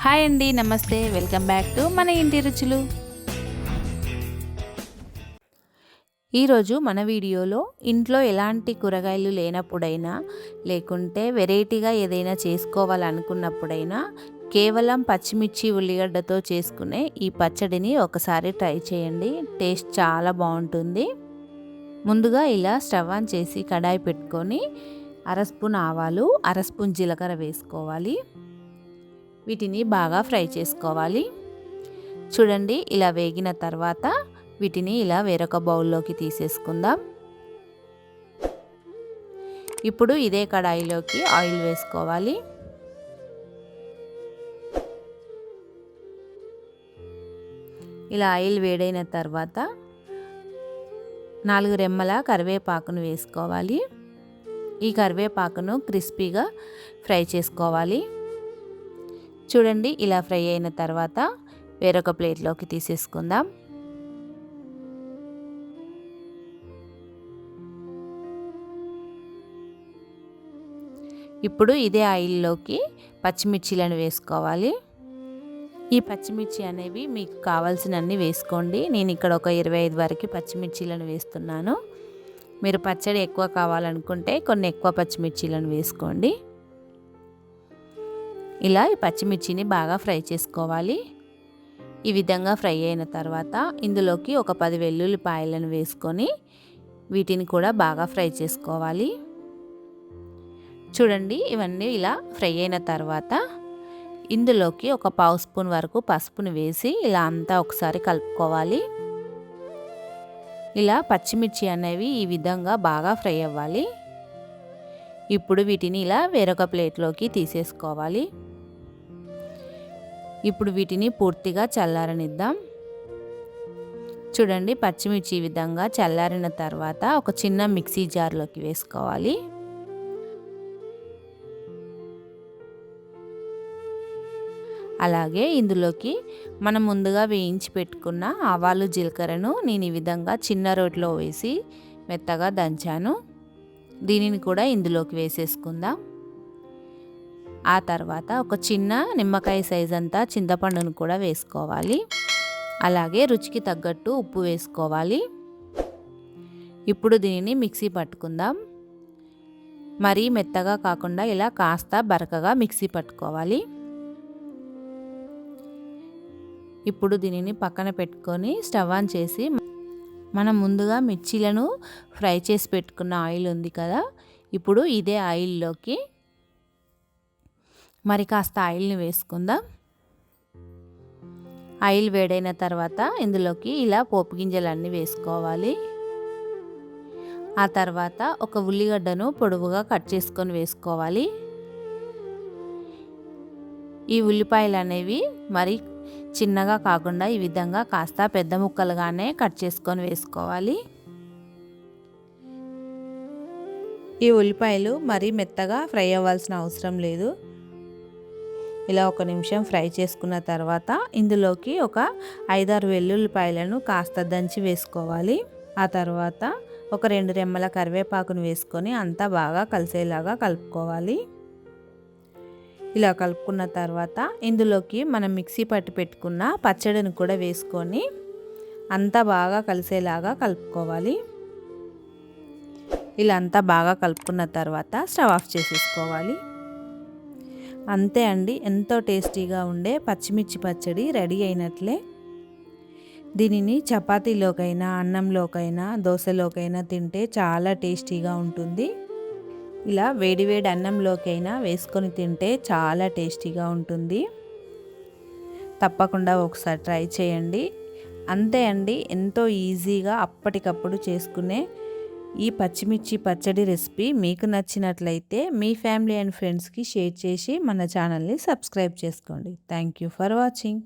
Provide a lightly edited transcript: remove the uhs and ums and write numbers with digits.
Hi అండి, నమస్తే. Welcome back to మన ఇంటి రుచులు. ఈరోజు మన వీడియోలో ఇంట్లో ఎలాంటి కూరగాయలు లేనప్పుడైనా, లేకుంటే వెరైటీగా ఏదైనా చేసుకోవాలనుకున్నప్పుడైనా కేవలం పచ్చిమిర్చి ఉల్లిగడ్డతో చేసుకునే ఈ పచ్చడిని ఒకసారి ట్రై చేయండి. టేస్ట్ చాలా బాగుంటుంది. ముందుగా ఇలా స్టవ్ ఆన్ చేసి కడాయి పెట్టుకొని అర స్పూన్ ఆవాలు, అర స్పూన్ జీలకర్ర వేసుకోవాలి. వీటిని బాగా ఫ్రై చేసుకోవాలి. చూడండి, ఇలా వేగిన తర్వాత వీటిని ఇలా వేరొక బౌల్లోకి తీసేసుకుందాం. ఇప్పుడు ఇదే కడాయిలోకి ఆయిల్ వేసుకోవాలి. ఇలా ఆయిల్ వేడైన తర్వాత 4 రెమ్మల కరివేపాకును వేసుకోవాలి. ఈ కరివేపాకును క్రిస్పీగా ఫ్రై చేసుకోవాలి. చూడండి, ఇలా ఫ్రై అయిన తర్వాత వేరొక ప్లేట్లోకి తీసేసుకుందాం. ఇప్పుడు ఇదే ఆయిల్లోకి పచ్చిమిర్చీలను వేసుకోవాలి. ఈ పచ్చిమిర్చి అనేవి మీకు కావాల్సినన్ని వేసుకోండి. నేను ఇక్కడ ఒక 25 వరకు పచ్చిమిర్చీలను వేస్తున్నాను. మీరు పచ్చడి ఎక్కువ కావాలనుకుంటే కొన్ని ఎక్కువ పచ్చిమిర్చీలను వేసుకోండి. ఇలా ఈ పచ్చిమిర్చిని బాగా ఫ్రై చేసుకోవాలి. ఈ విధంగా ఫ్రై అయిన తర్వాత ఇందులోకి ఒక 10 వెల్లుల్లిపాయలను వేసుకొని వీటిని కూడా బాగా ఫ్రై చేసుకోవాలి. చూడండి, ఇవన్నీ ఇలా ఫ్రై అయిన తర్వాత ఇందులోకి ఒక పావు స్పూన్ వరకు పసుపును వేసి ఇలా అంతా ఒకసారి కలుపుకోవాలి. ఇలా పచ్చిమిర్చి అనేవి ఈ విధంగా బాగా ఫ్రై అవ్వాలి. ఇప్పుడు వీటిని ఇలా వేరొక ప్లేట్లోకి తీసేసుకోవాలి. ఇప్పుడు వీటిని పూర్తిగా చల్లారనిద్దాం. చూడండి, పచ్చిమిర్చి ఈ విధంగా చల్లారిన తర్వాత ఒక చిన్న మిక్సీ జార్లోకి వేసుకోవాలి. అలాగే ఇందులోకి మనం ముందుగా వేయించి పెట్టుకున్న ఆవాలు జీలకర్రను నేను ఈ విధంగా చిన్న రోట్లో వేసి మెత్తగా దంచాను. దీనిని కూడా ఇందులోకి వేసేసుకుందాం. ఆ తర్వాత ఒక చిన్న నిమ్మకాయ సైజ్ అంతా చింతపండును కూడా వేసుకోవాలి. అలాగే రుచికి తగ్గట్టు ఉప్పు వేసుకోవాలి. ఇప్పుడు దీనిని మిక్సీ పట్టుకుందాం. మరీ మెత్తగా కాకుండా ఇలా కాస్త బరకగా మిక్సీ పట్టుకోవాలి. ఇప్పుడు దీనిని పక్కన పెట్టుకొని స్టవ్ ఆన్ చేసి మనం ముందుగా మిర్చీలను ఫ్రై చేసి పెట్టుకున్న ఆయిల్ ఉంది కదా, ఇప్పుడు ఇదే ఆయిల్లోకి మరి కాస్త ఆయిల్ని వేసుకుందాం. ఆయిల్ వేడైన తర్వాత ఇందులోకి ఇలా పోపు గింజలన్నీ వేసుకోవాలి. ఆ తర్వాత ఒక ఉల్లిగడ్డను పొడవుగా కట్ చేసుకొని వేసుకోవాలి. ఈ ఉల్లిపాయలు అనేవి మరి చిన్నగా కాకుండా ఈ విధంగా కాస్త పెద్ద ముక్కలుగానే కట్ చేసుకొని వేసుకోవాలి. ఈ ఉల్లిపాయలు మరీ మెత్తగా ఫ్రై అవ్వాల్సిన అవసరం లేదు. ఇలా 1 నిమిషం ఫ్రై చేసుకున్న తర్వాత ఇందులోకి ఒక 5-6 వెల్లుల్లిపాయలను కాస్త దంచి వేసుకోవాలి. ఆ తర్వాత ఒక 2 రెమ్మల కరివేపాకును వేసుకొని అంతా బాగా కలిసేలాగా కలుపుకోవాలి. ఇలా కలుపుకున్న తర్వాత ఇందులోకి మనం మిక్సీ పట్టి పెట్టుకున్న పచ్చడిని కూడా వేసుకొని అంతా బాగా కలిసేలాగా కలుపుకోవాలి. ఇలా అంతా బాగా కలుపుకున్న తర్వాత స్టవ్ ఆఫ్ చేసేసుకోవాలి. అంతే అండి, ఎంతో టేస్టీగా ఉండే పచ్చిమిర్చి పచ్చడి రెడీ అయినట్లే. దీనిని చపాతీలోకైనా, అన్నంలోకైనా, దోశలోకైనా తింటే చాలా టేస్టీగా ఉంటుంది. ఇలా వేడివేడి అన్నంలోకైనా వేసుకొని తింటే చాలా టేస్టీగా ఉంటుంది. తప్పకుండా ఒకసారి ట్రై చేయండి. అంతే అండి, ఎంతో ఈజీగా అప్పటికప్పుడు చేసుకునే ఈ పచ్చిమిర్చి పచ్చడి రెసిపీ మీకు నచ్చినట్లయితే మీ ఫ్యామిలీ అండ్ ఫ్రెండ్స్కి షేర్ చేసి మన ఛానల్ని సబ్స్క్రైబ్ చేసుకోండి. Thank you for watching.